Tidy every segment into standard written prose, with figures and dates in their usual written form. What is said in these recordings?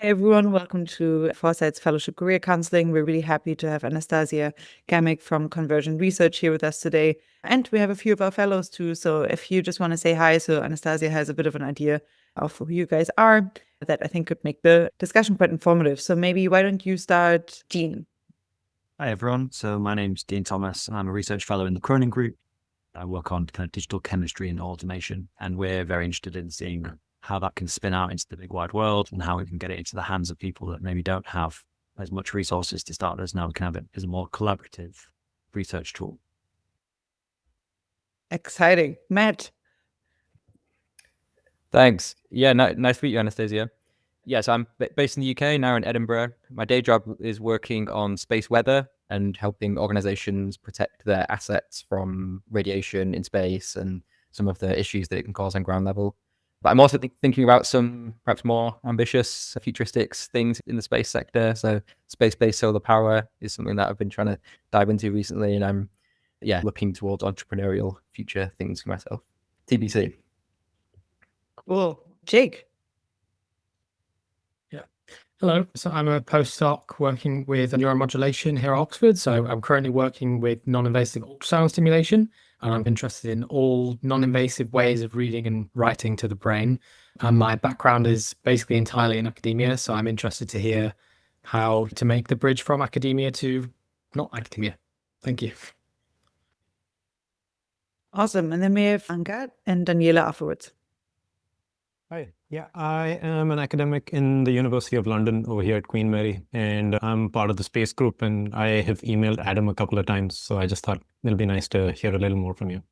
Hi, everyone. Welcome to Foresight's Fellowship Career Counseling. We're really happy to have Anastasia Gamick from Convergent Research here with us today. And we have a few of our fellows too. So if you just want to say hi, so Anastasia has a bit of an idea of who you guys are, that I think could make the discussion quite informative. So maybe why don't you start, Dean? Hi, everyone. So my name's Dean Thomas. I'm a research fellow in the Cronin Group. I work on kind of digital chemistry and automation, and we're very interested in seeing how that can spin out into the big wide world and how we can get it into the hands of people that maybe don't have as much resources to start as now. We can have it as a more collaborative research tool. Exciting. Matt. Thanks. Yeah, nice to meet you, Anastasia. Yes, I'm based in the UK, now in Edinburgh. My day job is working on space weather and helping organizations protect their assets from radiation in space and some of the issues that it can cause on ground level. But I'm also thinking about some perhaps more ambitious, futuristic things in the space sector. So space-based solar power is something that I've been trying to dive into recently, and I'm looking towards entrepreneurial future things for myself. TBC. Cool. Jake. Hello. So I'm a postdoc working with neuromodulation here at Oxford. So I'm currently working with non-invasive ultrasound stimulation, and I'm interested in all non-invasive ways of reading and writing to the brain. And my background is basically entirely in academia. So I'm interested to hear how to make the bridge from academia to not academia. Thank you. Awesome. And then we have Anka and Daniela afterwards. Hi. Yeah, I am an academic in the University of London over here at Queen Mary, and I'm part of the space group, and I have emailed Adam a couple of times, so I just thought it'll be nice to hear a little more from you.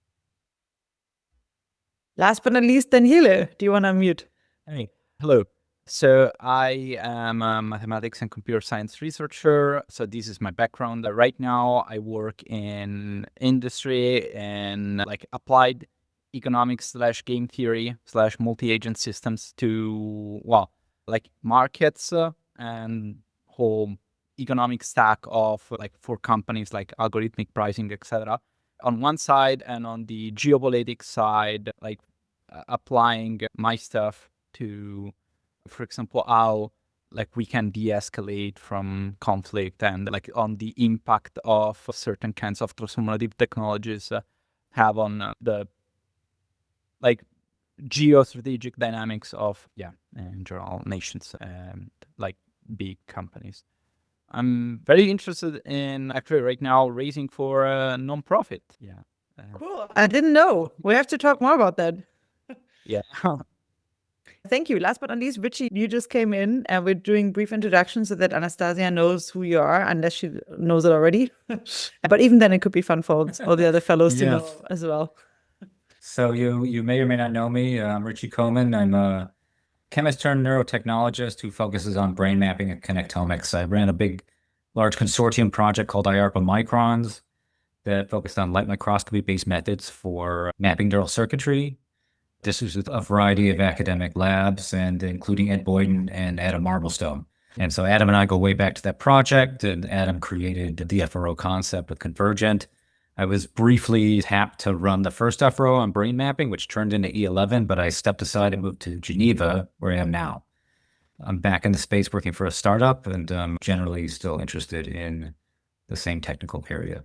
Last but not least, Daniele, do you want to unmute? Hey, hello. So I am a mathematics and computer science researcher. So this is my background. Right now I work in industry and like applied economics / game theory / multi-agent systems to, like markets and whole economic stack of like for companies like algorithmic pricing, etc. on one side, and on the geopolitics side, like applying my stuff to, for example, how like we can de-escalate from conflict, and like on the impact of certain kinds of transformative technologies have on the like geostrategic dynamics of in general nations and like big companies. I'm very interested in actually right now raising for a non-profit. Cool. I didn't know. We have to talk more about that. Yeah. Thank you. Last but not least, Richie, you just came in and we're doing brief introductions so that Anastasia knows who you are, unless she knows it already. But even then, it could be fun for all the other fellows to know as well. So you may or may not know me. I'm Richie Coleman. I'm a chemist turned neurotechnologist who focuses on brain mapping and connectomics. I ran a large consortium project called IARPA Microns that focused on light microscopy-based methods for mapping neural circuitry. This was a variety of academic labs, and including Ed Boyden and Adam Marblestone. And so Adam and I go way back to that project, and Adam created the FRO concept with Convergent. I was briefly tapped to run the first FRO on brain mapping, which turned into E11, but I stepped aside and moved to Geneva, where I am now. I'm back in the space working for a startup, and I'm generally still interested in the same technical area.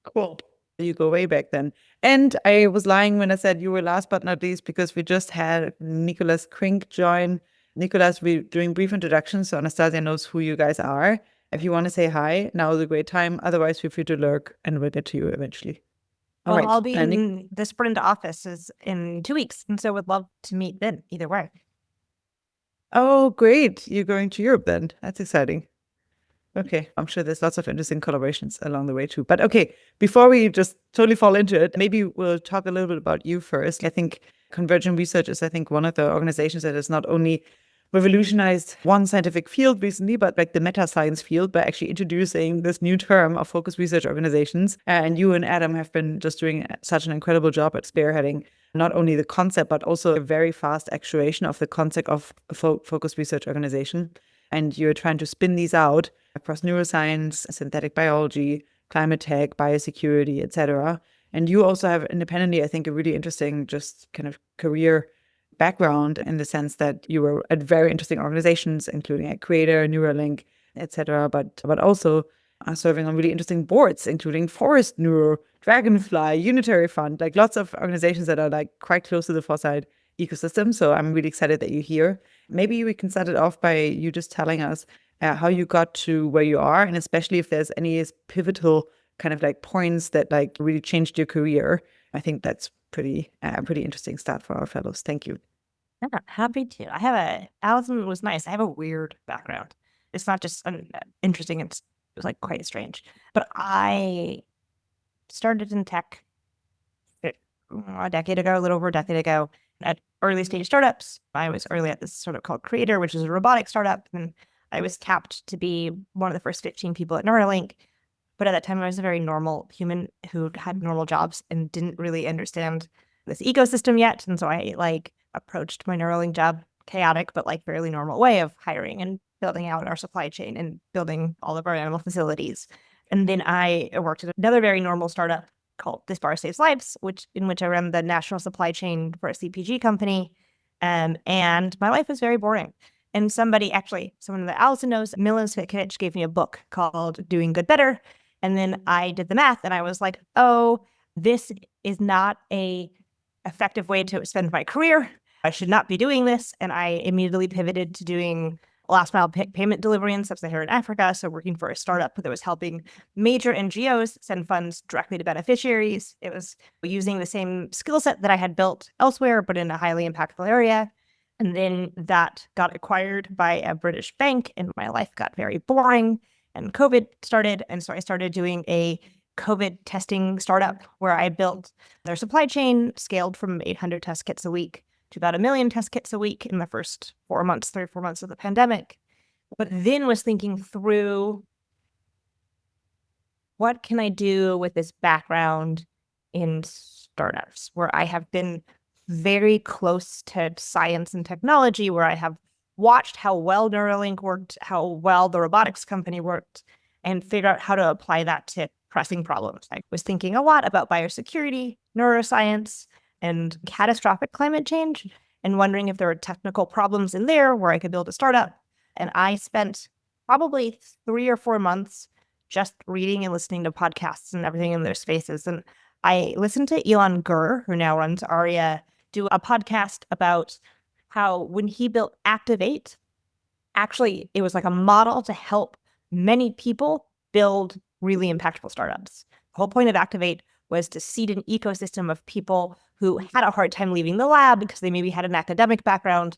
Cool. You go way back then. And I was lying when I said you were last but not least, because we just had Nicholas Krink join. Nicholas, we're doing brief introductions, so Anastasia knows who you guys are. If you want to say hi, now is a great time. Otherwise, feel free to lurk and we'll get to you eventually. All right. I'll be in the sprint offices in 2 weeks, and so would love to meet then, either way. Oh, great. You're going to Europe then. That's exciting. Okay, I'm sure there's lots of interesting collaborations along the way too. But okay, before we just totally fall into it, maybe we'll talk a little bit about you first. I think Convergent Research is, one of the organizations that has not only revolutionized one scientific field recently, but like the meta science field by actually introducing this new term of focused research organizations. And you and Adam have been just doing such an incredible job at spearheading not only the concept, but also a very fast actuation of the concept of a focused research organization. And you're trying to spin these out across neuroscience, synthetic biology, climate tech, biosecurity, etc. And you also have independently, I think, a really interesting just kind of career background in the sense that you were at very interesting organizations, including at Creator, Neuralink, etc., but also serving on really interesting boards, including Forest Neuro, Dragonfly, Unitary Fund, like lots of organizations that are like quite close to the foresight ecosystem. So I'm really excited that you're here. Maybe we can start it off by you just telling us how you got to where you are, and especially if there's any pivotal kind of like points that like really changed your career. I think that's pretty interesting start for our fellows. Thank you. Yeah, happy to. Allison was nice. I have a weird background. It's not just interesting, it was like quite strange. But I started in tech a decade ago, a little over a decade ago, at early stage startups. I was early at this startup called Curative, which is a robotic startup. And I was tapped to be one of the first 15 people at Neuralink. But at that time, I was a very normal human who had normal jobs and didn't really understand this ecosystem yet. And so I like approached my Neuralink job chaotic, but like fairly normal way of hiring and building out our supply chain and building all of our animal facilities. And then I worked at another very normal startup called This Bar Saves Lives, in which I ran the national supply chain for a CPG company. And my life was very boring. And someone that Allison knows, Milan Cvitkiewicz, gave me a book called Doing Good Better. And then I did the math and I was like, oh, this is not a effective way to spend my career. I should not be doing this. And I immediately pivoted to doing last mile payment delivery in sub-Saharan Africa. So working for a startup that was helping major NGOs send funds directly to beneficiaries. It was using the same skill set that I had built elsewhere, but in a highly impactful area. And then that got acquired by a British bank and my life got very boring and COVID started. And so I started doing a COVID testing startup where I built their supply chain, scaled from 800 test kits a week to about 1 million test kits a week in the first 4 months, 3 or 4 months of the pandemic. But then was thinking through, what can I do with this background in startups where I have been very close to science and technology, where I have watched how well Neuralink worked, how well the robotics company worked, and figure out how to apply that to pressing problems. I was thinking a lot about biosecurity, neuroscience, and catastrophic climate change, and wondering if there were technical problems in there where I could build a startup. And I spent probably 3 or 4 months just reading and listening to podcasts and everything in their spaces. And I listened to Elon Gurr, who now runs Aria, do a podcast about how when he built Activate, actually it was like a model to help many people build really impactful startups. The whole point of Activate was to seed an ecosystem of people who had a hard time leaving the lab because they maybe had an academic background,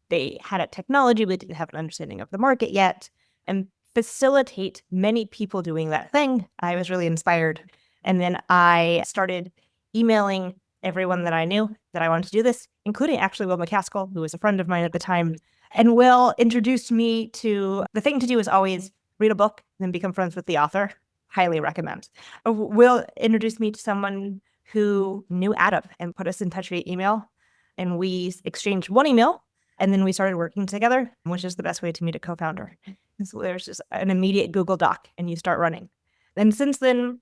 they had a technology but didn't have an understanding of the market yet, and facilitate many people doing that thing. I was really inspired. And then I started emailing everyone that I knew that I wanted to do this, including actually Will McCaskill, who was a friend of mine at the time. And Will introduced me to, the thing to do is always read a book and then become friends with the author. Highly recommend. Will introduced me to someone who knew Adam and put us in touch via email. And we exchanged one email and then we started working together, which is the best way to meet a co-founder. So there's just an immediate Google Doc and you start running. And since then,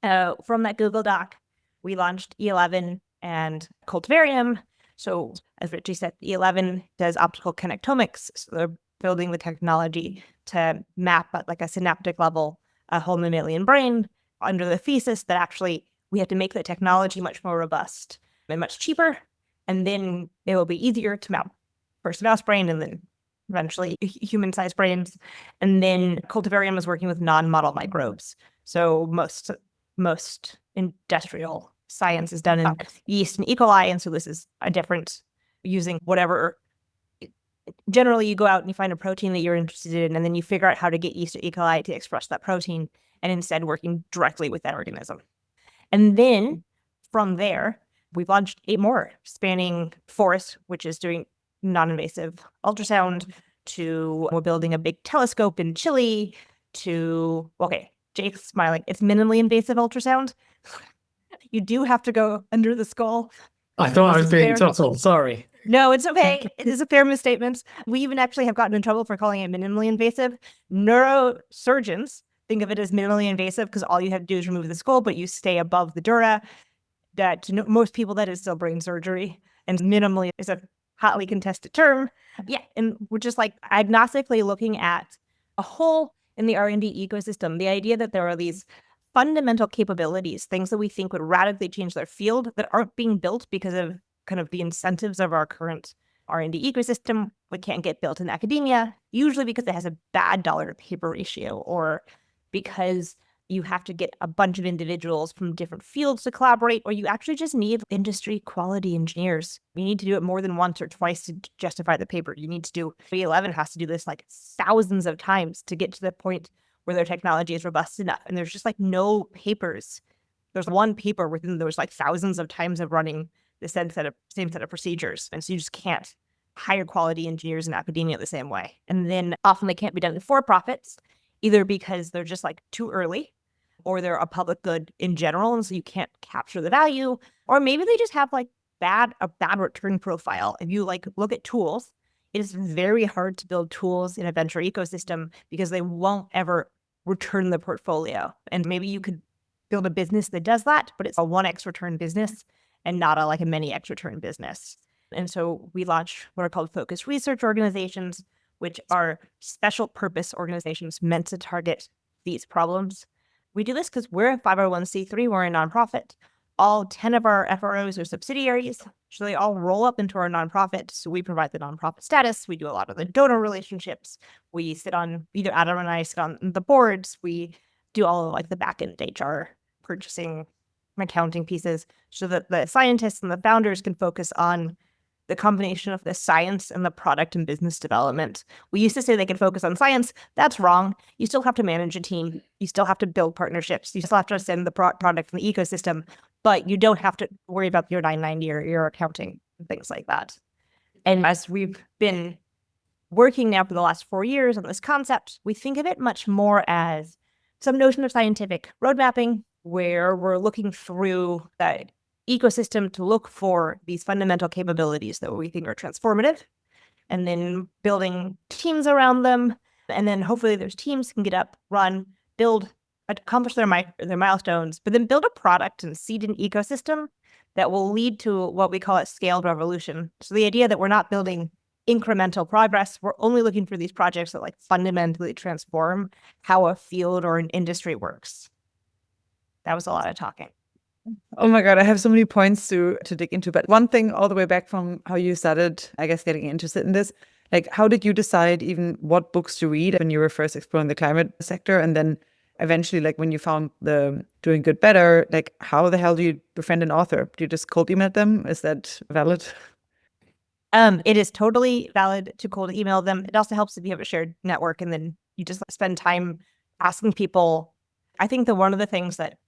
from that Google Doc, we launched E11 and Cultivarium. So as Richie said, E11 does optical connectomics. So they're building the technology to map at like a synaptic level a whole mammalian brain under the thesis that actually we have to make the technology much more robust and much cheaper. And then it will be easier to map first a mouse brain and then eventually human-sized brains. And then Cultivarium is working with non-model microbes. So most industrial science is done in yeast and E. coli. And so this is a different using whatever. Generally, you go out and you find a protein that you're interested in, and then you figure out how to get yeast or E. coli to express that protein, and instead working directly with that organism. And then from there, we've launched 8 more, spanning Forest, which is doing non-invasive ultrasound, to we're building a big telescope in Chile, to, okay, Jake's smiling. It's minimally invasive ultrasound. You do have to go under the skull. I thought I was being subtle. Sorry. No, it's okay. It is a fair misstatement. We even actually have gotten in trouble for calling it minimally invasive. Neurosurgeons think of it as minimally invasive because all you have to do is remove the skull, but you stay above the dura. That to most people, that is still brain surgery. And minimally is a hotly contested term. Yeah, and we're just like agnostically looking at a hole in the R&D ecosystem. The idea that there are these fundamental capabilities, things that we think would radically change their field that aren't being built because of kind of the incentives of our current R&D ecosystem. We can't get built in academia, usually because it has a bad dollar to paper ratio, or because you have to get a bunch of individuals from different fields to collaborate, or you actually just need industry quality engineers. You need to do it more than once or twice to justify the paper. You need to do, 311 has to do this like thousands of times to get to the point where their technology is robust enough. And there's just like no papers. There's one paper within those like thousands of times of running the same set of procedures. And so you just can't hire quality engineers in academia the same way. And then often they can't be done in for-profits, either because they're just like too early, or they're a public good in general, and so you can't capture the value, or maybe they just have like a bad return profile. If you like look at tools, it is very hard to build tools in a venture ecosystem because they won't ever return the portfolio. And maybe you could build a business that does that, but it's a 1x return business and not a many X return business. And so we launched what are called focused research organizations, which are special purpose organizations meant to target these problems. We do this because we're a 501c3, we're a nonprofit. All 10 of our FROs are subsidiaries, so they all roll up into our nonprofit. So we provide the nonprofit status. We do a lot of the donor relationships. We sit on, either Adam and I sit on the boards. We do all of like the back-end HR, purchasing, accounting pieces, so that the scientists and the founders can focus on the combination of the science and the product and business development. We used to say they could focus on science. That's wrong. You still have to manage a team. You still have to build partnerships. You still have to send the product in the ecosystem, but you don't have to worry about your 990 or your accounting and things like that. And as we've been working now for the last 4 years on this concept, we think of it much more as some notion of scientific road mapping, where we're looking through that ecosystem to look for these fundamental capabilities that we think are transformative, and then building teams around them. And then hopefully those teams can get up, run, build, accomplish their milestones, but then build a product and seed an ecosystem that will lead to what we call a scaled revolution. So the idea that we're not building incremental progress, we're only looking for these projects that like fundamentally transform how a field or an industry works. That was a lot of talking. Oh my God, I have so many points to dig into. But one thing all the way back from how you started, I guess, getting interested in this, like how did you decide even what books to read when you were first exploring the climate sector? And then eventually, like when you found the Doing Good Better, like how the hell do you befriend an author? Do you just cold email them? Is that valid? It is totally valid to cold email them. It also helps if you have a shared network and then you just spend time asking people. I think that one of the things that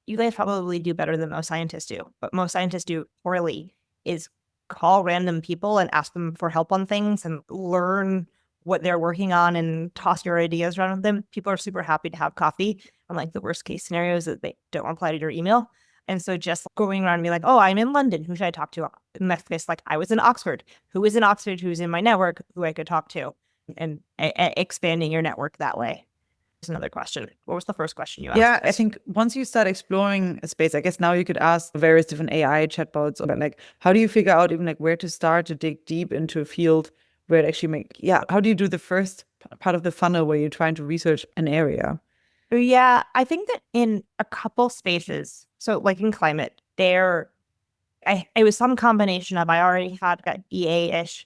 you guys probably do better than most scientists do, but most scientists do poorly, is call random people and ask them for help on things and learn what they're working on and toss your ideas around with them. People are super happy to have coffee. And like the worst case scenario is that they don't reply to your email. And so just going around and be like, oh, I'm in London. Who should I talk to? In that case, like I was in Oxford. Who is in Oxford? Who's in my network? Who I could talk to? And expanding your network that way. That's another question. What was the first question you asked? Yeah, I think once you start exploring a space, I guess now you could ask various different AI chatbots, but like, how do you figure out even like where to start to dig deep into a field where it actually how do you do the first part of the funnel where you're trying to research an area? Yeah, I think that in a couple spaces, so like in climate, it was some combination of I already had an EA-ish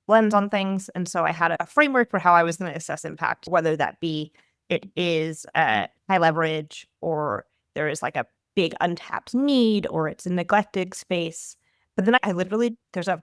lens on things, and so I had a framework for how I was going to assess impact, whether that be it is high leverage, or there is like a big untapped need, or it's a neglected space. But then there's a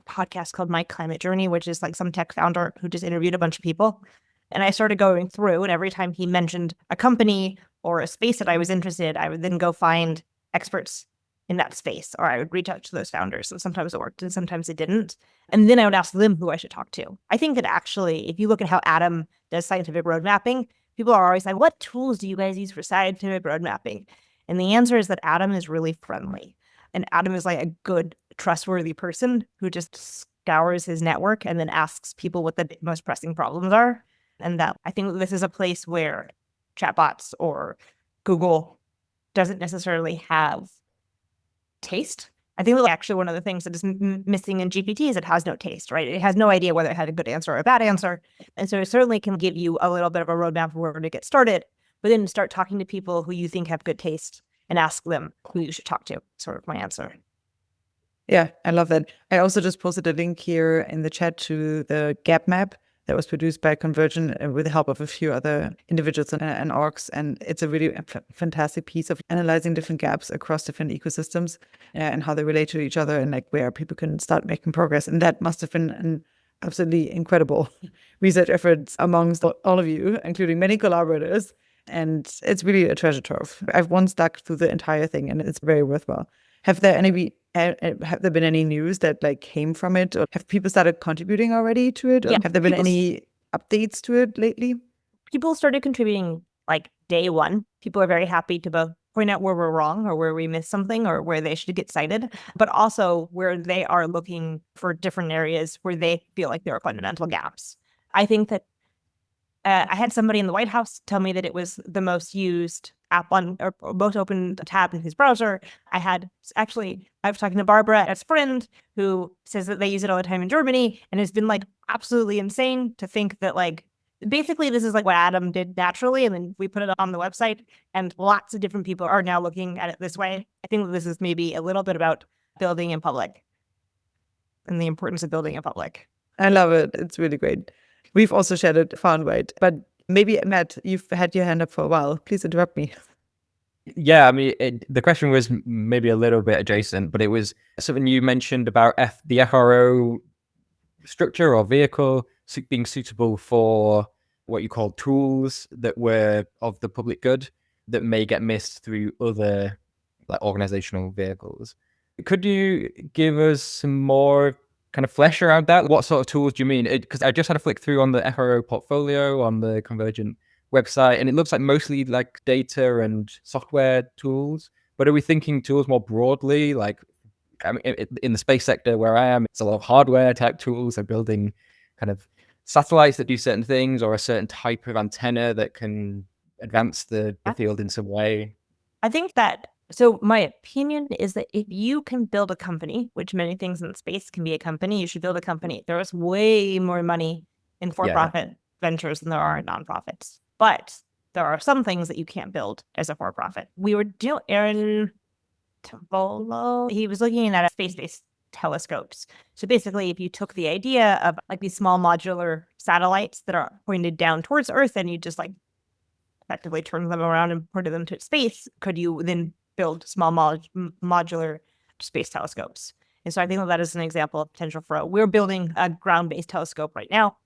podcast called My Climate Journey, which is like some tech founder who just interviewed a bunch of people. And I started going through, and every time he mentioned a company or a space that I was interested, I would then go find experts in that space, or I would reach out to those founders. And sometimes it worked and sometimes it didn't. And then I would ask them who I should talk to. I think that actually, if you look at how Adam does scientific road mapping, people are always like, what tools do you guys use for scientific road mapping? And the answer is that Adam is really friendly. And Adam is like a good, trustworthy person who just scours his network and then asks people what the most pressing problems are. And that I think this is a place where chatbots or Google doesn't necessarily have taste. I think actually one of the things that is missing in GPT is it has no taste, right? It has no idea whether it had a good answer or a bad answer. And so it certainly can give you a little bit of a roadmap for where to get started, but then start talking to people who you think have good taste and ask them who you should talk to, sort of my answer. Yeah, I love that. I also just posted a link here in the chat to the gap map that was produced by Convergent with the help of a few other individuals and orgs. And it's a really fantastic piece of analyzing different gaps across different ecosystems and how they relate to each other and like where people can start making progress. And that must have been an absolutely incredible research efforts amongst all of you, including many collaborators. And it's really a treasure trove. I've once dug through the entire thing and it's very worthwhile. Have there been any news that like came from it, or have people started contributing already to it? Or have there been any updates to it lately? People started contributing like day one. People are very happy to both point out where we're wrong or where we missed something or where they should get cited, but also where they are looking for different areas where they feel like there are fundamental gaps. I think that I had somebody in the White House tell me that it was the most used app on, or most open tab in his browser. I was talking to Barbara at Sprint, who says that they use it all the time in Germany and has been like absolutely insane to think that like, basically this is like what Adam did naturally. And then we put it on the website and lots of different people are now looking at it this way. I think that this is maybe a little bit about building in public and the importance of building in public. I love it. It's really great. We've also shared it far and wide, but maybe Matt, you've had your hand up for a while. Please interrupt me. Yeah, I mean, the question was maybe a little bit adjacent, but it was something you mentioned about the FRO structure or vehicle being suitable for what you call tools that were of the public good that may get missed through other like organizational vehicles. Could you give us some more kind of flesh around that? What sort of tools do you mean? Because I just had a flick through on the FRO portfolio on the Convergent website, and it looks like mostly like data and software tools. But are we thinking tools more broadly? Like, I mean, in the space sector where I am, it's a lot of hardware type tools. They're building kind of satellites that do certain things, or a certain type of antenna that can advance the field in some way. I think that, so my opinion is that if you can build a company, which many things in space can be a company, you should build a company. There is way more money in for-profit ventures than there are in nonprofits. But there are some things that you can't build as a for-profit. We were doing, Aaron Tavolo, he was looking at space-based telescopes. So basically, if you took the idea of like these small modular satellites that are pointed down towards Earth and you just like effectively turn them around and point them to space, could you then build small modular space telescopes? And so I think that is an example of potential for we're building a ground-based telescope right now.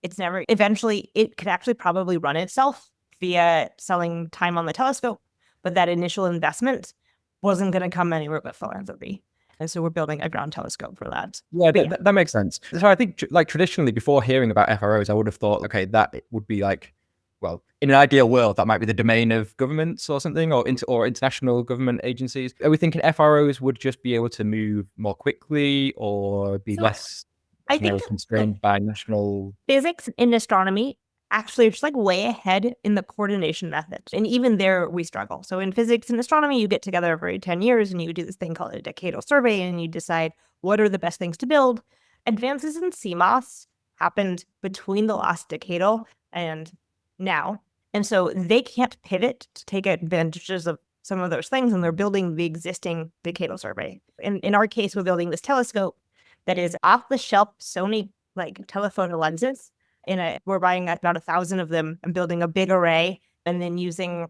Eventually it could actually probably run itself via selling time on the telescope, but that initial investment wasn't going to come anywhere but philanthropy. And so we're building a ground telescope for that. Yeah, that makes sense. So I think like traditionally before hearing about FROs, I would have thought, okay, that would be like, well, in an ideal world, that might be the domain of governments or something, or international government agencies. Are we thinking FROs would just be able to move more quickly or be less constrained by national? Physics and astronomy actually are just like way ahead in the coordination methods. And even there we struggle. So in physics and astronomy, you get together every 10 years and you do this thing called a decadal survey and you decide what are the best things to build. Advances in CMOS happened between the last decadal and now. And so they can't pivot to take advantages of some of those things, and they're building the existing decadal survey. In our case, we're building this telescope that is off-the-shelf Sony like telephoto lenses. We're buying about 1,000 of them and building a big array, and then using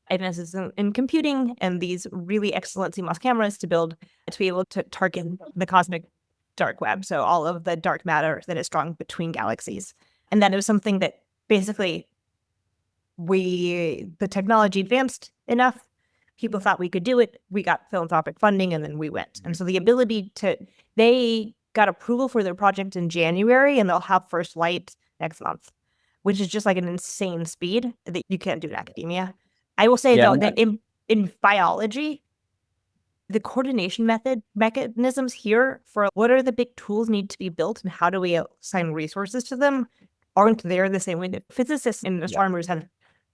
advances in computing and these really excellent CMOS cameras to be able to target the cosmic dark web. So all of the dark matter that is strung between galaxies. And that is something that basically the technology advanced enough, people thought we could do it, we got philanthropic funding, and then we went. And so the ability they got approval for their project in January, and they'll have first light next month, which is just like an insane speed that you can't do in academia. I will say though that in biology, the coordination mechanisms here for what are the big tools need to be built and how do we assign resources to them aren't there the same way that physicists and astronomers have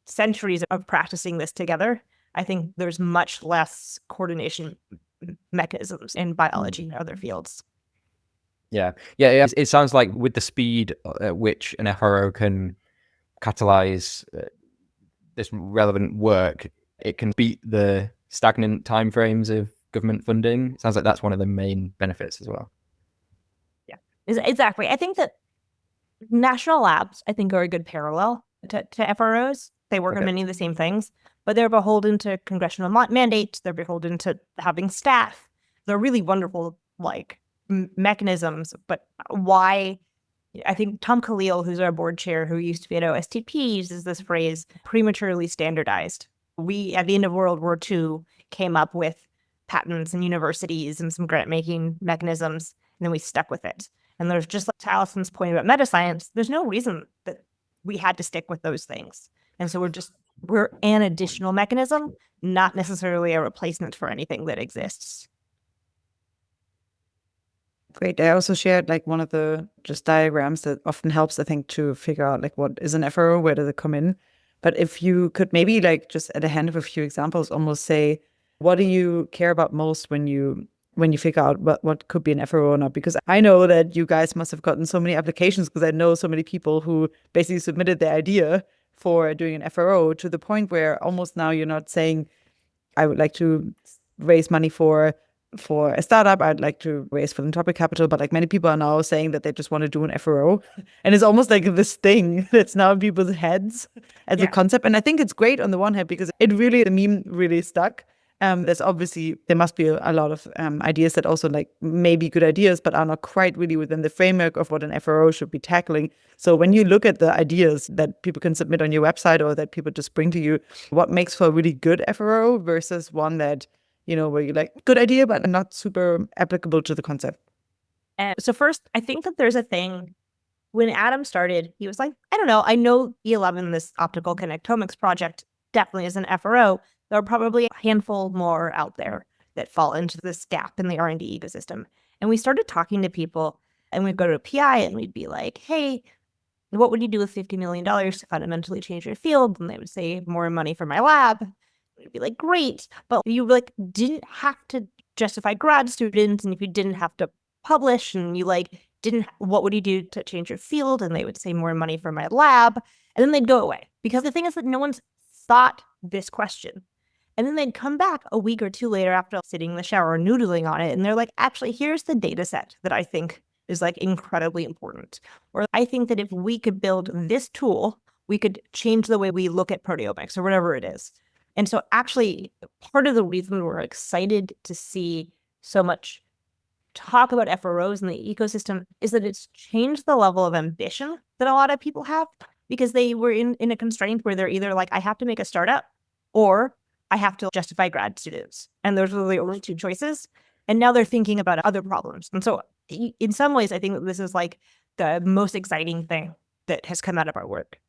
centuries of practicing this together. I think there's much less coordination mechanisms in biology and other fields. Yeah. It sounds like with the speed at which an FRO can catalyze this relevant work, it can beat the stagnant timeframes of government funding. It sounds like that's one of the main benefits as well. Yeah, exactly. I think that national labs, I think, are a good parallel to FROs. They work on many of the same things, but they're beholden to congressional mandates. They're beholden to having staff. They're really wonderful, like, mechanisms. But why? I think Tom Khalil, who's our board chair, who used to be at OSTP, uses this phrase, prematurely standardized. We, at the end of World War II, came up with patents and universities and some grant-making mechanisms, and then we stuck with it. And there's, just like to Allison's point about meta-science, there's no reason that we had to stick with those things. And so we're an additional mechanism, not necessarily a replacement for anything that exists. Great. I also shared like one of the just diagrams that often helps, I think, to figure out like what is an FRO, where does it come in. But if you could maybe like just at a hand of a few examples, almost say, what do you care about most when you figure out what could be an FRO or not? Because I know that you guys must have gotten so many applications, because I know so many people who basically submitted their idea for doing an FRO, to the point where almost now you're not saying, I would like to raise money for a startup, I'd like to raise philanthropic capital, but like many people are now saying that they just want to do an FRO. And it's almost like this thing that's now in people's heads as a concept. And I think it's great on the one hand, because the meme really stuck. There must be a lot of ideas that also like may be good ideas, but are not quite really within the framework of what an FRO should be tackling. So when you look at the ideas that people can submit on your website or that people just bring to you, what makes for a really good FRO versus one that, where you're like, good idea, but not super applicable to the concept? And so first, I think that there's a thing, when Adam started, he was like, I don't know, I know E11, this optical connectomics project, definitely is an FRO. There are probably a handful more out there that fall into this gap in the R&D ecosystem. And we started talking to people, and we'd go to a PI and we'd be like, hey, what would you do with $50 million to fundamentally change your field? And they would say, more money for my lab. We'd be like, great. But you like didn't have to justify grad students, and if you didn't have to publish, and you like what would you do to change your field? And they would say, more money for my lab. And then they'd go away, because the thing is that no one's thought this question. And then they'd come back a week or two later after sitting in the shower noodling on it, and they're like, actually, here's the data set that I think is like incredibly important. Or I think that if we could build this tool, we could change the way we look at proteomics or whatever it is. And so actually, part of the reason we're excited to see so much talk about FROs in the ecosystem is that it's changed the level of ambition that a lot of people have, because they were in a constraint where they're either like, I have to make a startup, or I have to justify grad students. And those are the only two choices. And now they're thinking about other problems. And so in some ways, I think that this is like the most exciting thing that has come out of our work.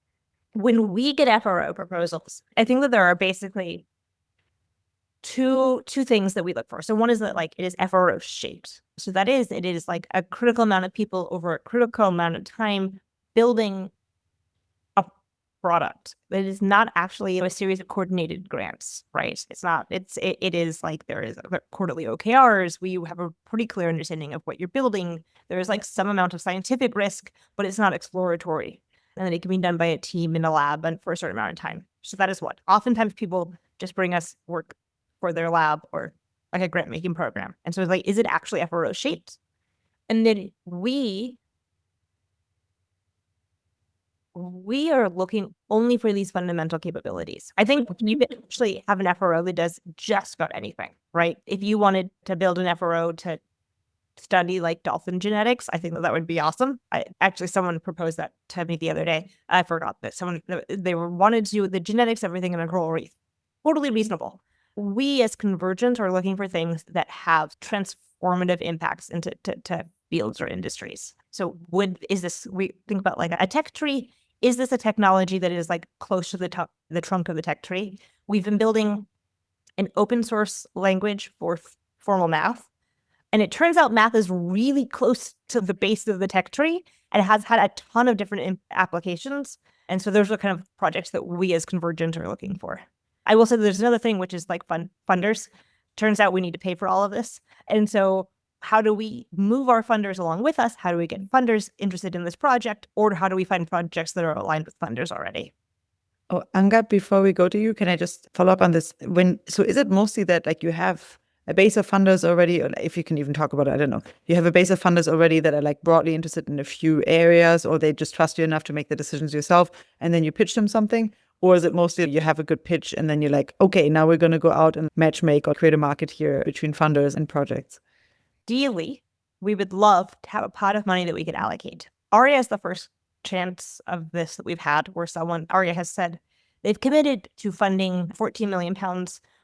When we get FRO proposals, I think that there are basically two things that we look for. So one is that like it is FRO shaped. So that is, it is like a critical amount of people over a critical amount of time building a product that is not actually a series of coordinated grants, right? It's not, it is like there is quarterly OKRs. We have a pretty clear understanding of what you're building. There is like some amount of scientific risk, but it's not exploratory. And then it can be done by a team in a lab and for a certain amount of time. So that is what oftentimes people just bring us work for their lab or like a grant making program. And so it's like, is it actually FRO shaped? And then we are looking only for these fundamental capabilities. I think you could actually have an FRO that does just about anything, right? If you wanted to build an FRO to study like dolphin genetics, I think that would be awesome. Someone proposed that to me the other day. I forgot that they wanted to do the genetics, everything in a coral reef. Totally reasonable. We as Convergent are looking for things that have transformative impacts into fields or industries. So we think about like a tech tree. Is this a technology that is like close to the trunk of the tech tree? We've been building an open source language for formal math. And it turns out math is really close to the base of the tech tree and has had a ton of different applications. And so those are kind of projects that we as Convergent are looking for. I will say there's another thing, which is like funders. turns out we need to pay for all of this. And so how do we move our funders along with us? How do we get funders interested in this project? Or how do we find projects that are aligned with funders already? Oh, Anga, before we go to you, can I just follow up on this? So is it mostly that like you have a base of funders already, or if you can even talk about it, I don't know. You have a base of funders already that are like broadly interested in a few areas, or they just trust you enough to make the decisions yourself, and then you pitch them something? Or is it mostly you have a good pitch and then you're like, okay, now we're going to go out and matchmake or create a market here between funders and projects? Ideally, we would love to have a pot of money that we could allocate. ARIA is the first chance of this that we've had where ARIA has said they've committed to funding £14 million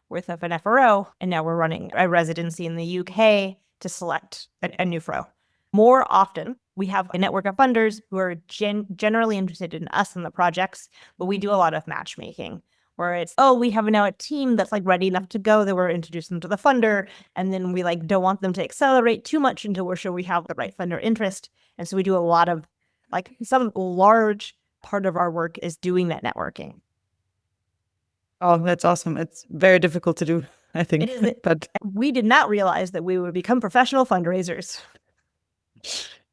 worth of an FRO, and now we're running a residency in the UK to select a new FRO. More often, we have a network of funders who are generally interested in us and the projects, but we do a lot of matchmaking where it's, we have now a team that's like ready enough to go that we're introducing them to the funder, and then we like don't want them to accelerate too much until we're sure we have the right funder interest. And so we do a lot of like some large part of our work is doing that networking. Oh, that's awesome. It's very difficult to do, I think. It is, but we did not realize that we would become professional fundraisers.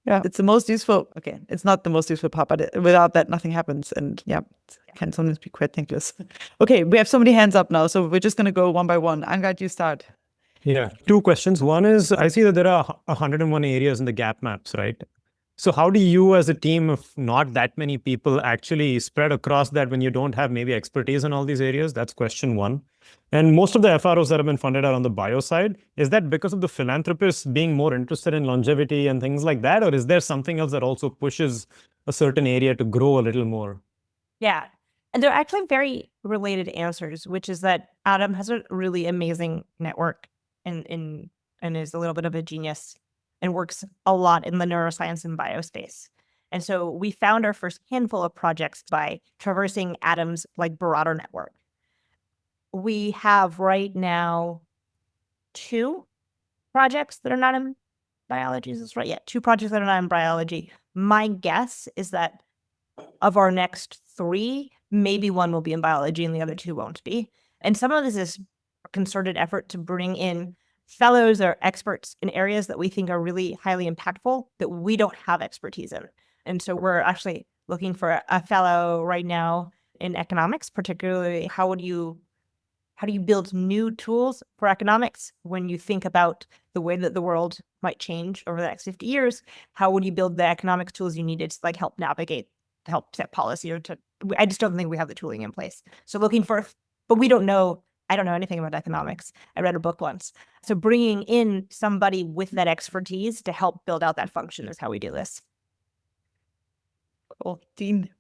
Yeah, it's the most useful. Okay, it's not the most useful part, but without that, nothing happens. And yeah, it can sometimes be quite thankless. Okay, we have so many hands up now, so we're just going to go one by one. Angad, you start. Yeah, two questions. One is, I see that there are 101 areas in the gap maps, right? So how do you as a team of not that many people actually spread across that when you don't have maybe expertise in all these areas? That's question one. And most of the FROs that have been funded are on the bio side. Is that because of the philanthropists being more interested in longevity and things like that? Or is there something else that also pushes a certain area to grow a little more? Yeah. And they're actually very related answers, which is that Adam has a really amazing network and is a little bit of a genius and works a lot in the neuroscience and biospace. And so we found our first handful of projects by traversing Adam's like broader network. We have right now 2 projects that are not in biology. Is this right? Yeah, 2 projects that are not in biology. My guess is that of our next 3, maybe 1 will be in biology and the other 2 won't be. And some of this is a concerted effort to bring in fellows or experts in areas that we think are really highly impactful that we don't have expertise in. And so we're actually looking for a fellow right now in economics, particularly how do you build new tools for economics when you think about the way that the world might change over the next 50 years? How would you build the economics tools you needed to like help navigate, to help set policy, or I just don't think we have the tooling in place. So but we don't know. I don't know anything about economics. I read a book once. So bringing in somebody with that expertise to help build out that function is how we do this. Cool. Dean.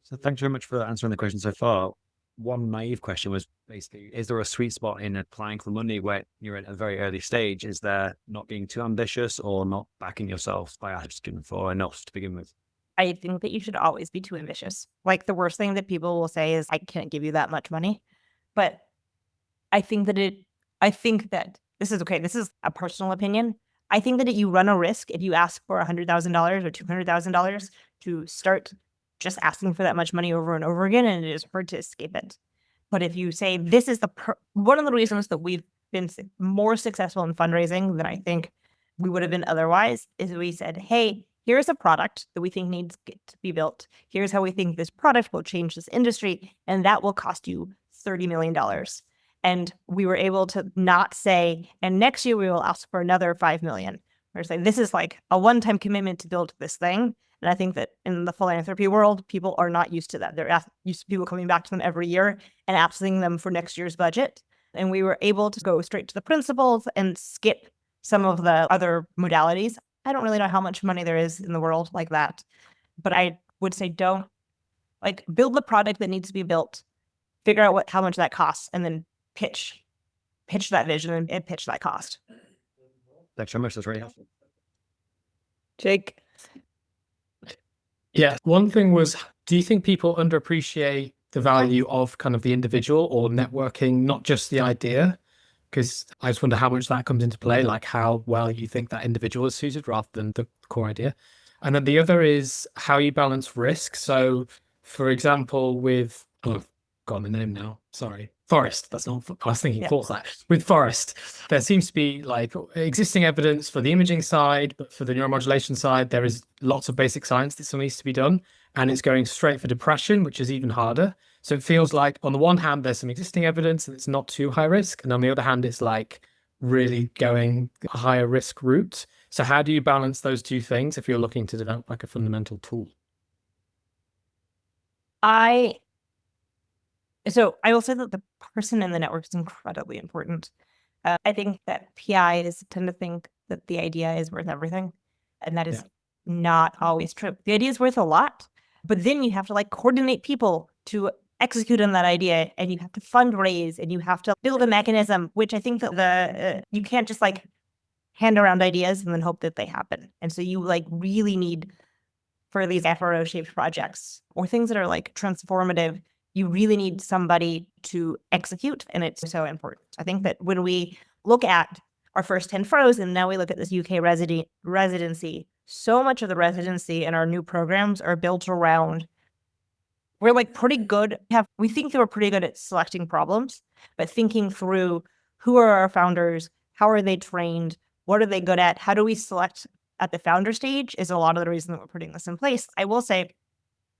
So thanks very much for answering the question so far. One naive question was basically, is there a sweet spot in applying for money where you're at a very early stage? Is there not being too ambitious or not backing yourself by asking for enough to begin with? I think that you should always be too ambitious. Like the worst thing that people will say is, I can't give you that much money. But I think that this is okay. This is a personal opinion. I think that you run a risk if you ask for $100,000 or $200,000 to start just asking for that much money over and over again, and it is hard to escape it. But if you say, this is one of the reasons that we've been more successful in fundraising than I think we would have been otherwise, is we said, hey, here's a product that we think needs to be built. Here's how we think this product will change this industry, and that will cost you $30 million. And we were able to not say, and next year we will ask for another 5 million. We're saying this is like a one-time commitment to build this thing. And I think that in the philanthropy world, people are not used to that. They're used to people coming back to them every year and asking them for next year's budget. And we were able to go straight to the principles and skip some of the other modalities. I don't really know how much money there is in the world like that. But I would say don't build the product that needs to be built, figure out how much that costs, and then pitch that vision and pitch that cost. Thanks very much. That's very helpful. Jake. Yeah, one thing was, do you think people underappreciate the value of kind of the individual or networking, not just the idea? Because I just wonder how much that comes into play, like how well you think that individual is suited rather than the core idea. And then the other is how you balance risk. So, for example, with, I've got the name now, sorry. Forest, that's not, I was thinking Yeah. Foresight. With Forest, there seems to be like existing evidence for the imaging side, but for the neuromodulation side, there is lots of basic science that still needs to be done. And it's going straight for depression, which is even harder. So it feels like on the one hand, there's some existing evidence and it's not too high risk. And on the other hand, it's like really going a higher risk route. So how do you balance those two things if you're looking to develop like a fundamental tool? So I will say that the person in the network is incredibly important. I think that PIs tend to think that the idea is worth everything, and that is not always true. The idea is worth a lot, but then you have to like coordinate people to execute on that idea, and you have to fundraise, and you have to build a mechanism, which I think that you can't just like hand around ideas and then hope that they happen. And so you like really need, for these FRO-shaped projects or things that are like transformative, you really need somebody to execute, and it's so important. I think that when we look at our first 10 FROs and now we look at this UK residency, so much of the residency and our new programs are built around, we're like pretty good, we think that we're pretty good at selecting problems, but thinking through who are our founders, how are they trained, what are they good at, how do we select at the founder stage is a lot of the reason that we're putting this in place. I will say,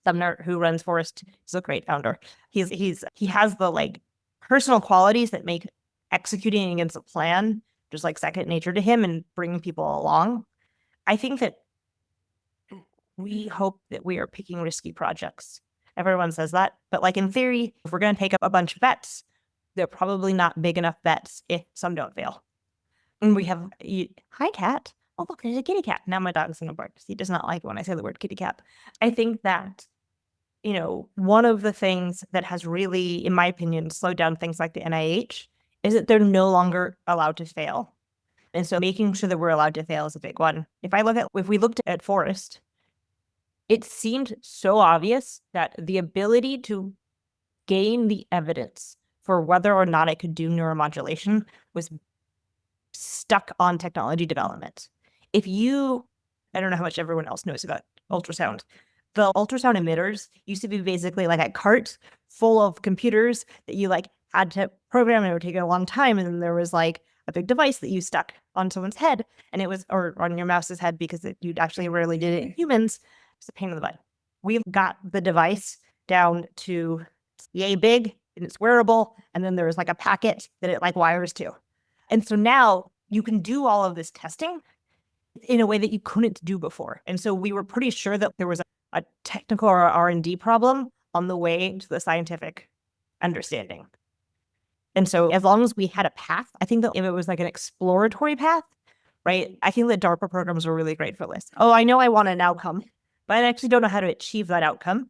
Sumner, who runs Forest, is a great founder. He has the like personal qualities that make executing against a plan just like second nature to him and bringing people along. I think that we hope that we are picking risky projects. Everyone says that, but like in theory, if we're going to take up a bunch of bets, they're probably not big enough bets if some don't fail. And we have, hi cat. Oh look, there's a kitty cat. Now my dog's gonna bark. He does not like when I say the word kitty cat. I think that, you know, one of the things that has really, in my opinion, slowed down things like the NIH is that they're no longer allowed to fail. And so making sure that we're allowed to fail is a big one. If we looked at Forest, it seemed so obvious that the ability to gain the evidence for whether or not it could do neuromodulation was stuck on technology development. I don't know how much everyone else knows about ultrasound. The ultrasound emitters used to be basically like a cart full of computers that you like had to program, and it would take a long time. And then there was like a big device that you stuck on someone's head, and it was, or on your mouse's head, because you'd actually rarely did it in humans. It's a pain in the butt. We've got the device down to yay big and it's wearable. And then there's like a packet that it like wires to. And so now you can do all of this testing in a way that you couldn't do before. And so we were pretty sure that there was a technical or R&D problem on the way to the scientific understanding. And so as long as we had a path, I think that if it was like an exploratory path, right? I think that DARPA programs are really great for this. Oh, I know I want an outcome, but I actually don't know how to achieve that outcome.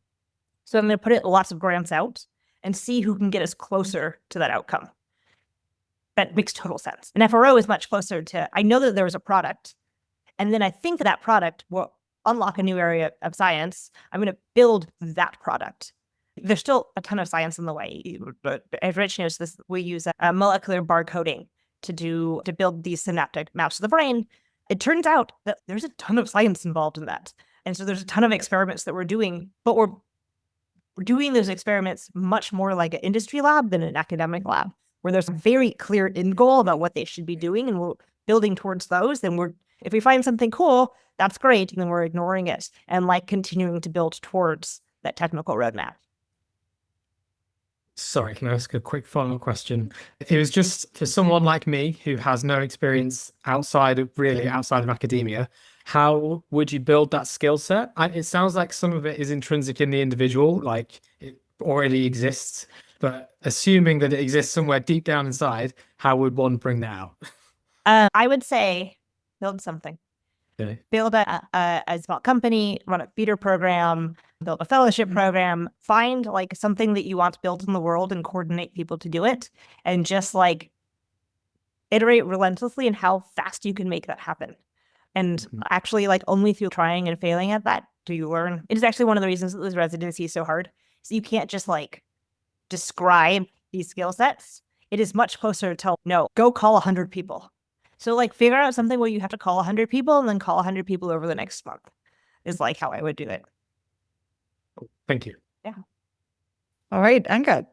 So I'm going to put lots of grants out and see who can get us closer to that outcome. That makes total sense. An FRO is much closer to, I know that there was a product, and then I think that product will unlock a new area of science. I'm going to build that product. There's still a ton of science in the way, but as Rich knows, we use a molecular barcoding to build these synaptic maps of the brain. It turns out that there's a ton of science involved in that. And so there's a ton of experiments that we're doing, but we're doing those experiments much more like an industry lab than an academic lab, where there's a very clear end goal about what they should be doing, and we're building towards those. Then if we find something cool, that's great, and then we're ignoring it and like continuing to build towards that technical roadmap. Sorry, can I ask a quick follow-up question? It was just for someone like me who has no experience outside of academia, how would you build that skill set? It sounds like some of it is intrinsic in the individual, like it already exists, but assuming that it exists somewhere deep down inside, how would one bring that out? I would say build something. Okay. Build a small company, run a feeder program, build a fellowship program, find like something that you want to build in the world and coordinate people to do it, and just like iterate relentlessly in how fast you can make that happen. And actually, like only through trying and failing at that do you learn. It is actually one of the reasons that this residency is so hard. So you can't just like describe these skill sets. It is much closer to go call 100 people. So like figure out something where you have to call 100 people and then call 100 people over the next month is like how I would do it. Thank you. Yeah. All right, Angad.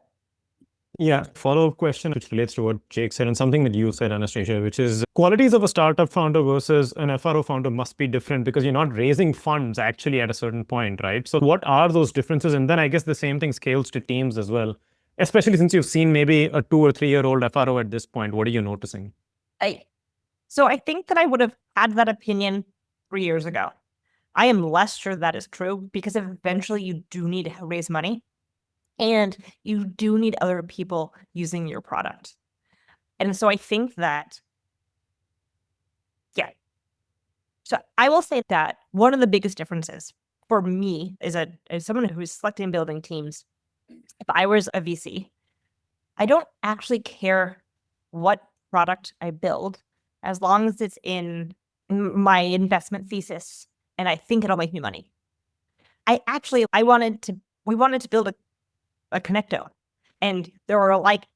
Yeah, follow-up question which relates to what Jake said and something that you said, Anastasia, which is qualities of a startup founder versus an FRO founder must be different because you're not raising funds actually at a certain point, right? So what are those differences? And then I guess the same thing scales to teams as well, especially since you've seen maybe a 2 or 3 year old FRO at this point. What are you noticing? So I think that I would have had that opinion 3 years ago. I am less sure that is true because eventually you do need to raise money and you do need other people using your product. And so I think that, yeah. So I will say that one of the biggest differences for me as someone who is selecting and building teams, if I was a VC, I don't actually care what product I build as long as it's in my investment thesis and I think it'll make me money. We wanted to build a connecto, and there were like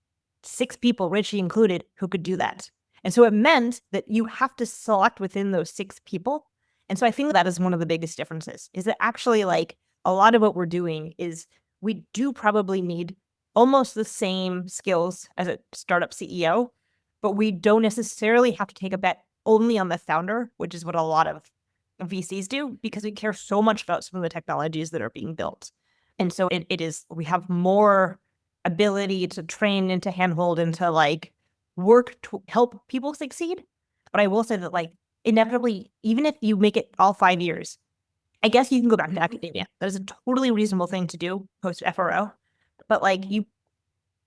6 people, Richie included, who could do that. And so it meant that you have to select within those 6 people. And so I think that is one of the biggest differences, is that actually like a lot of what we're doing is we do probably need almost the same skills as a startup CEO, but we don't necessarily have to take a bet only on the founder, which is what a lot of VCs do, because we care so much about some of the technologies that are being built. And so we have more ability to train and to handhold and to like work to help people succeed. But I will say that like inevitably, even if you make it all 5 years, I guess you can go back to academia. That is a totally reasonable thing to do post FRO. But like you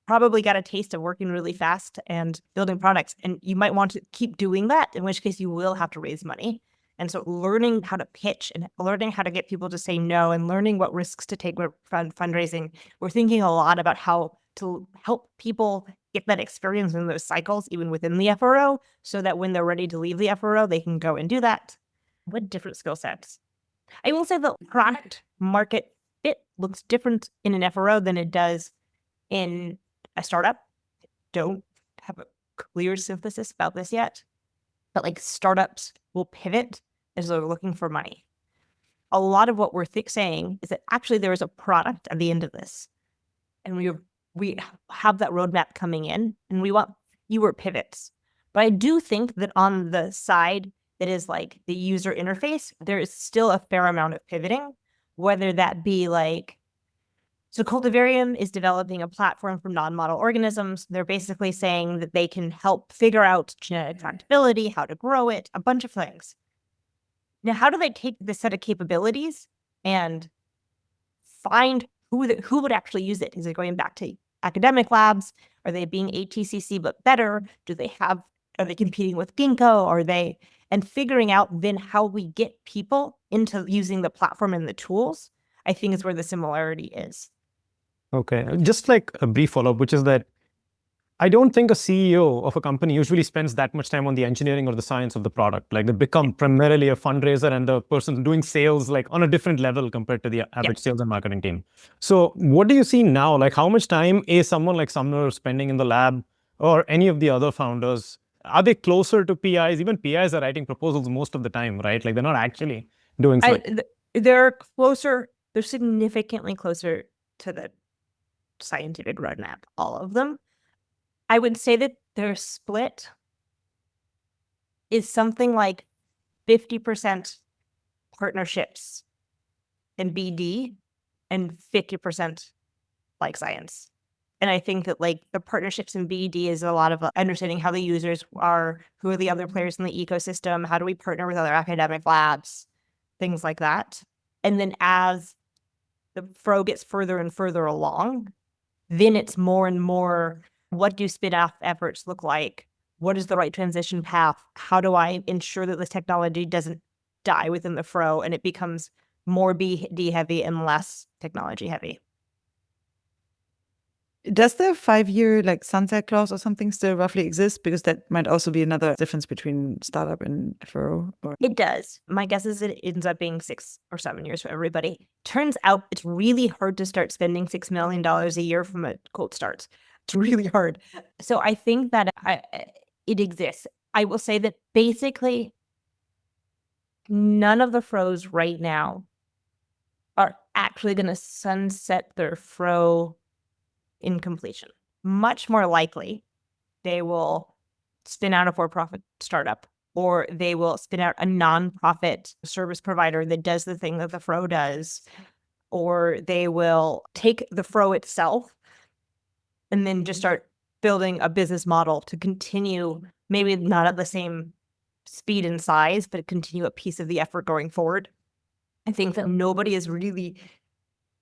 probably got a taste of working really fast and building products, and you might want to keep doing that, in which case you will have to raise money. And so learning how to pitch and learning how to get people to say no and learning what risks to take with fundraising, we're thinking a lot about how to help people get that experience in those cycles, even within the FRO, so that when they're ready to leave the FRO, they can go and do that. What different skill sets? I will say the product market fit looks different in an FRO than it does in a startup. Don't have a clear synthesis about this yet, but like startups will pivot as they're looking for money. A lot of what we're saying is that actually there is a product at the end of this, and we have that roadmap coming in, and we want fewer pivots. But I do think that on the side that is like the user interface, there is still a fair amount of pivoting, whether that be like, so Cultivarium is developing a platform for non-model organisms. They're basically saying that they can help figure out genetic tractability, how to grow it, a bunch of things. Now, how do they take this set of capabilities and find who would actually use it? Is it going back to academic labs? Are they being ATCC but better? Are they competing with Ginkgo? And figuring out then how we get people into using the platform and the tools, I think is where the similarity is. Okay, just like a brief follow-up, which is that I don't think a CEO of a company usually spends that much time on the engineering or the science of the product. Like they become primarily a fundraiser and the person doing sales like on a different level compared to the average sales and marketing team. So what do you see now? Like how much time is someone like Sumner spending in the lab or any of the other founders? Are they closer to PIs? Even PIs are writing proposals most of the time, right? Like they're not actually doing something. They're closer. They're significantly closer to the scientific roadmap, all of them. I would say that their split is something like 50% partnerships and BD and 50% like science. And I think that like the partnerships in BD is a lot of understanding how the users are, who are the other players in the ecosystem, how do we partner with other academic labs, things like that. And then as the FRO gets further and further along, then it's more and more, what do spin-off efforts look like? What is the right transition path? How do I ensure that this technology doesn't die within the FRO and it becomes more BD heavy and less technology heavy? Does the 5-year like sunset clause or something still roughly exist? Because that might also be another difference between startup and FRO. It does. My guess is it ends up being 6 or 7 years for everybody. Turns out it's really hard to start spending $6 million a year from a cold start. It's really hard. So I think that it exists. I will say that basically none of the FROs right now are actually going to sunset their FRO in completion. much more likely they will spin out a for-profit startup, or they will spin out a nonprofit service provider that does the thing that the FRO does, or they will take the FRO itself and then just start building a business model to continue, maybe not at the same speed and size, but continue a piece of the effort going forward. I think that nobody is really,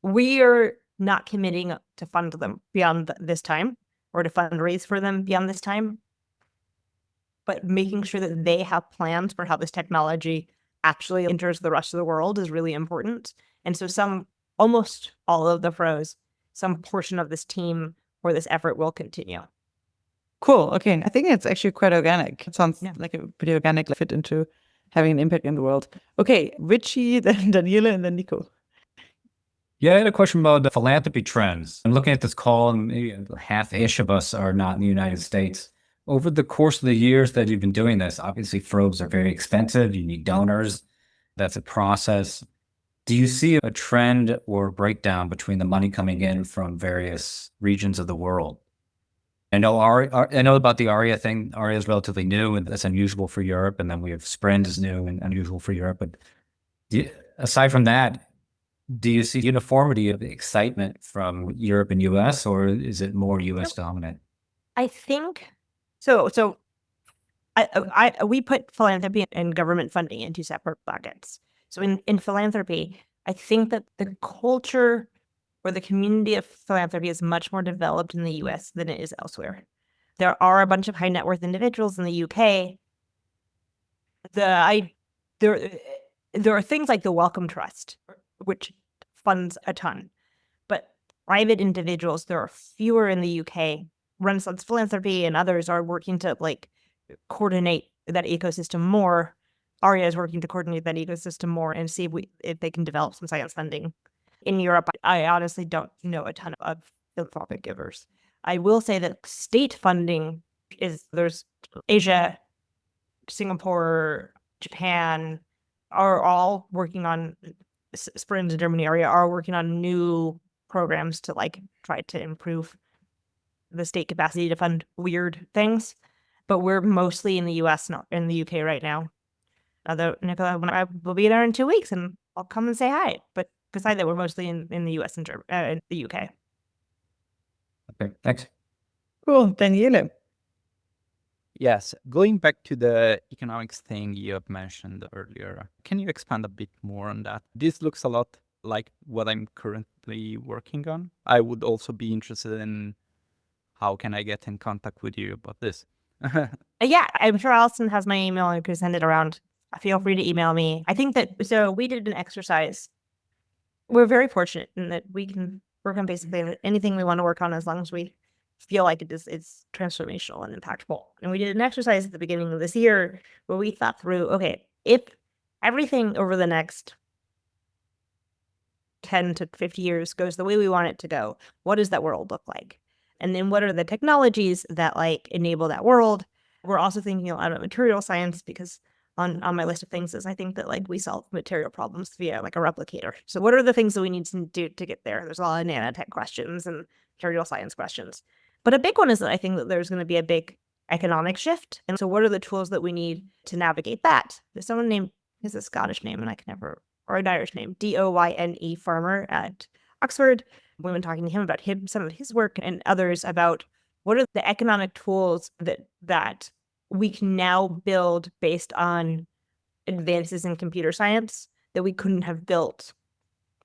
we are not committing to fund them beyond this time or to fundraise for them beyond this time, but making sure that they have plans for how this technology actually enters the rest of the world is really important. And so almost all of the FROs, some portion of this team or this effort will continue. Cool. Okay. I think it's actually quite organic. It sounds like a pretty organic fit into having an impact in the world. Okay. Richie, then Daniela, and then Nico. Yeah, I had a question about the philanthropy trends. I'm looking at this call, and maybe half-ish of us are not in the United States. Over the course of the years that you've been doing this, obviously FROs are very expensive. You need donors. That's a process. Do you see a trend or breakdown between the money coming in from various regions of the world? I know I know about the ARIA thing. ARIA is relatively new, and that's unusual for Europe. And then we have SPRINT is new and unusual for Europe. But aside from that, do you see uniformity of excitement from Europe and US, or is it more US dominant? I think so. We put philanthropy and government funding into separate buckets. So in philanthropy, I think that the culture or the community of philanthropy is much more developed in the US than it is elsewhere. There are a bunch of high net worth individuals in the UK. There are things like the Wellcome Trust, which funds a ton. But private individuals, there are fewer in the UK. Renaissance Philanthropy and others are working to coordinate that ecosystem more. ARIA is working to coordinate that ecosystem more and see if they can develop some science funding. In Europe, I honestly don't know a ton of philanthropic givers. I will say that state funding there's Asia, Singapore, Japan are all working on, SPRINT in Germany area are working on new programs to try to improve the state capacity to fund weird things. But we're mostly in the US, not in the UK right now. Although, Nicola, I will be there in 2 weeks and I'll come and say hi. But beside that, we're mostly in the US and in the UK. Okay, thanks. Cool. Daniela. Yes, going back to the economics thing you have mentioned earlier, can you expand a bit more on that? This looks a lot like what I'm currently working on. I would also be interested in how can I get in contact with you about this? Yeah, I'm sure Alison has my email and could send it around. Feel free to email me. I think so we did an exercise. We're very fortunate in that we can work on basically anything we want to work on as long as we feel like it's transformational and impactful. And we did an exercise at the beginning of this year where we thought through, okay, if everything over the next 10 to 50 years goes the way we want it to go, what does that world look like? And then what are the technologies that enable that world? We're also thinking a lot about material science because on my list of things is I think that we solve material problems via a replicator. So what are the things that we need to do to get there? There's a lot of nanotech questions and material science questions. But a big one is that I think that there's going to be a big economic shift. And so what are the tools that we need to navigate that? There's someone named, is a Scottish name and I can never, or an Irish name, Doyne Farmer at Oxford. We've been talking to him about some of his work and others about what are the economic tools that we can now build based on advances in computer science that we couldn't have built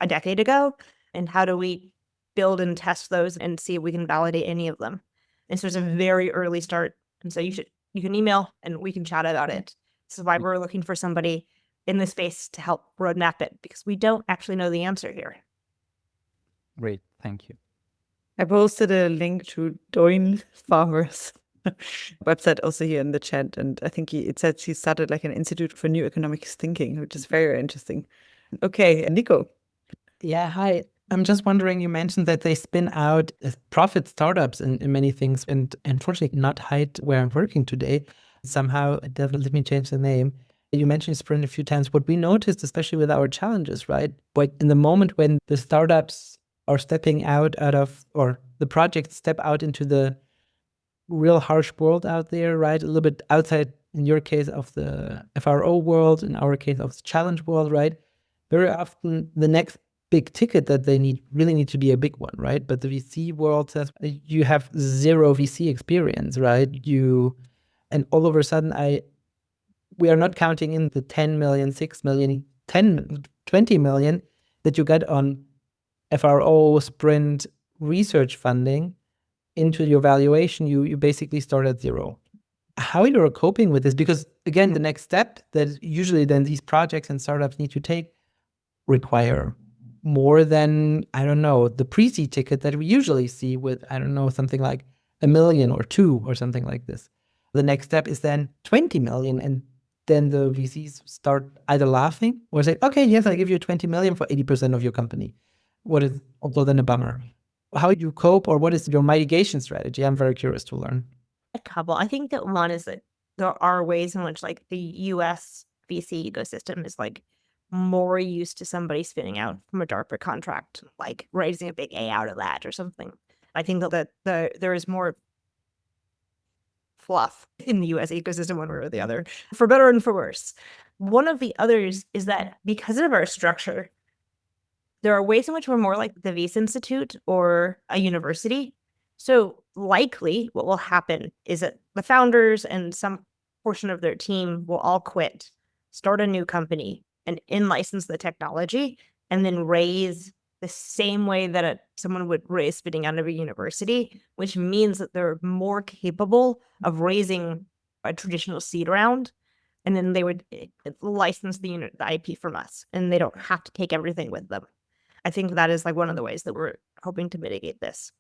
a decade ago. And how do we build and test those and see if we can validate any of them? And so it's a very early start. And so you can email and we can chat about it. This is why we're looking for somebody in the space to help roadmap it, because we don't actually know the answer here. Great, thank you. I posted a link to Doyne Farmer's website also here in the chat, and I think it said she started an Institute for New Economics Thinking, which is very interesting. Okay, Nico. Yeah, hi. I'm just wondering, you mentioned that they spin out profit startups in many things, and unfortunately not hide where I'm working today. Somehow, let me change the name. You mentioned SPRINT a few times. What we noticed, especially with our challenges, right? But in the moment when the startups are stepping out of, or the projects step out into the real harsh world out there, right? A little bit outside, in your case, of the FRO world, in our case, of the challenge world, right? Very often the next big ticket that they really need to be a big one, right? But the VC world says you have zero VC experience, right? And all of a sudden we are not counting in the 10 million, 6 million, 10, 20 million that you got on FRO sprint research funding into your valuation. You basically start at zero. How you're coping with this? Because again, the next step that usually then these projects and startups need to take require more than, I don't know, the pre-seed ticket that we usually see with, I don't know, something like 1 million or 2 or something like this. The next step is then 20 million, and then the VCs start either laughing or say, okay, yes, I'll give you 20 million for 80% of your company. What is also then a bummer. How you cope, or what is your mitigation strategy? I'm very curious to learn. A couple. I think that one is that there are ways in which like the US VC ecosystem is like more used to somebody spinning out from a DARPA contract, like raising a big A out of that or something. I think that there is more fluff in the US ecosystem one way or the other, for better and for worse. One of the others is that because of our structure, there are ways in which we're more like the Wyss Institute or a university. So likely what will happen is that the founders and some portion of their team will all quit, start a new company, and in-license the technology, and then raise the same way that someone would raise spitting out of a university, which means that they're more capable of raising a traditional seed round, and then they would license the IP from us, and they don't have to take everything with them. I think that is like one of the ways that we're hoping to mitigate this.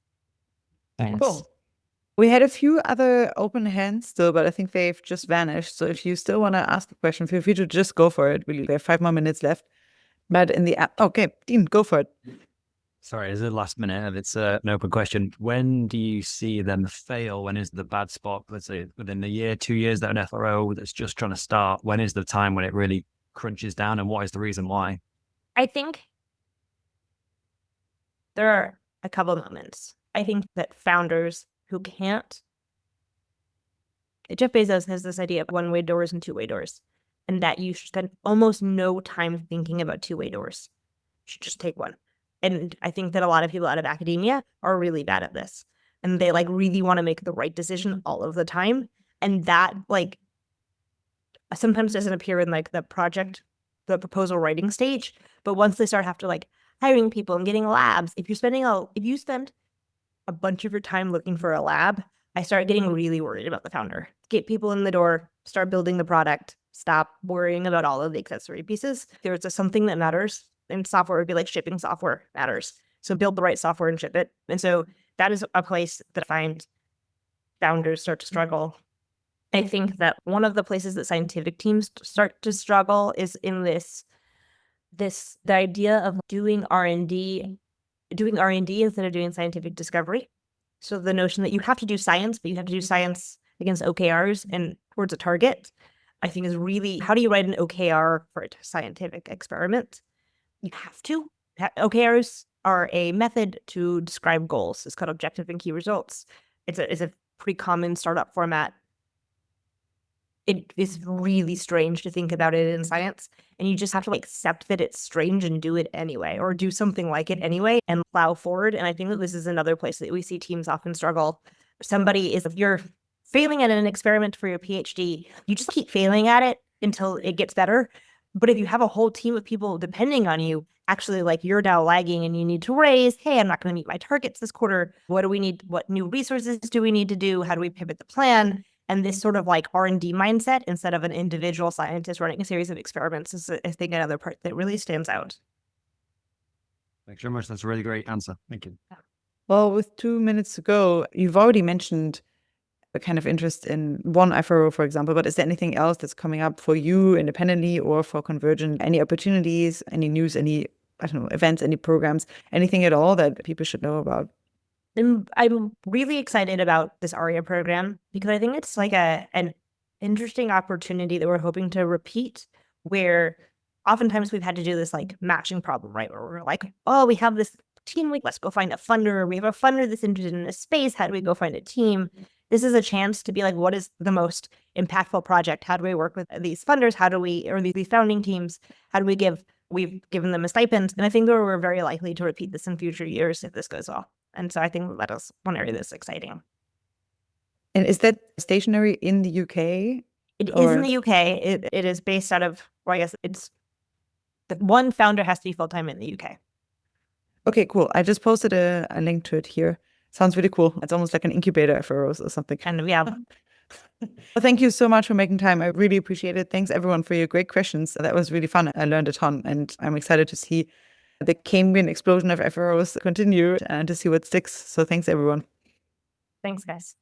Thanks. Cool. We had a few other open hands still, but I think they've just vanished. So if you still want to ask a question, feel free to just go for it. We have 5 more minutes left. But in the app, okay, Dean, go for it. Sorry, it's the last minute and it's an open question. When do you see them fail? When is the bad spot? Let's say within a year, 2 years, that an FRO that's just trying to start. When is the time when it really crunches down, and what is the reason why? I think there are a couple of moments. I think that founders who can't, Jeff Bezos has this idea of one-way doors and two-way doors, and that you should spend almost no time thinking about two-way doors. You should just take one. And I think that a lot of people out of academia are really bad at this, and they like really want to make the right decision all of the time. And that like sometimes doesn't appear in like the proposal writing stage, but once they start after like hiring people and getting labs, if you spend a bunch of your time looking for a lab, I start getting really worried about the founder. Get people in the door, start building the product, stop worrying about all of the accessory pieces. There's something that matters in software. Would be like shipping software matters. So build the right software and ship it. And so that is a place that I find founders start to struggle. I think that one of the places that scientific teams start to struggle is in the idea of doing R&D instead of doing scientific discovery. So the notion that you have to do science, but you have to do science against OKRs and towards a target, I think is really, how do you write an OKR for a scientific experiment? You have to. OKRs are a method to describe goals. It's called objective and key results. It's a pretty common startup format. It is really strange to think about it in science, and you just have to like accept that it's strange and do it anyway, or do something like it anyway and plow forward. And I think that this is another place that we see teams often struggle. If you're failing at an experiment for your PhD, you just keep failing at it until it gets better. But if you have a whole team of people depending on you, actually like you're now lagging and you need to raise, hey, I'm not going to meet my targets this quarter. What do we need? What new resources do we need to do? How do we pivot the plan? And this sort of like R&D mindset instead of an individual scientist running a series of experiments is, I think, another part that really stands out. Thanks very much. That's a really great answer. Thank you. Well, with 2 minutes to go, you've already mentioned a kind of interest in one FRO, for example, but is there anything else that's coming up for you independently or for Convergent? Any opportunities, any news, any, I don't know, events, any programs, anything at all that people should know about? I'm really excited about this ARIA program because I think it's like an interesting opportunity that we're hoping to repeat, where oftentimes we've had to do this like matching problem, right? Where we're like, oh, we have this team week. Let's go find a funder. We have a funder that's interested in this space. How do we go find a team? This is a chance to be like, what is the most impactful project? How do we work with these funders? How do we, or these founding teams? How do we we've given them a stipend. And I think we're very likely to repeat this in future years if this goes well. And so I think that is one area that's exciting. And is that stationary in the UK? It is in the UK. It is based out of, well, I guess it's, the one founder has to be full-time in the UK. Okay, cool. I just posted a link to it here. Sounds really cool. It's almost like an incubator FROs or something. Kind of, yeah. Well, thank you so much for making time. I really appreciate it. Thanks everyone for your great questions. That was really fun. I learned a ton and I'm excited to see the Cambrian explosion of FROs continue and to see what sticks. So thanks everyone. Thanks, guys.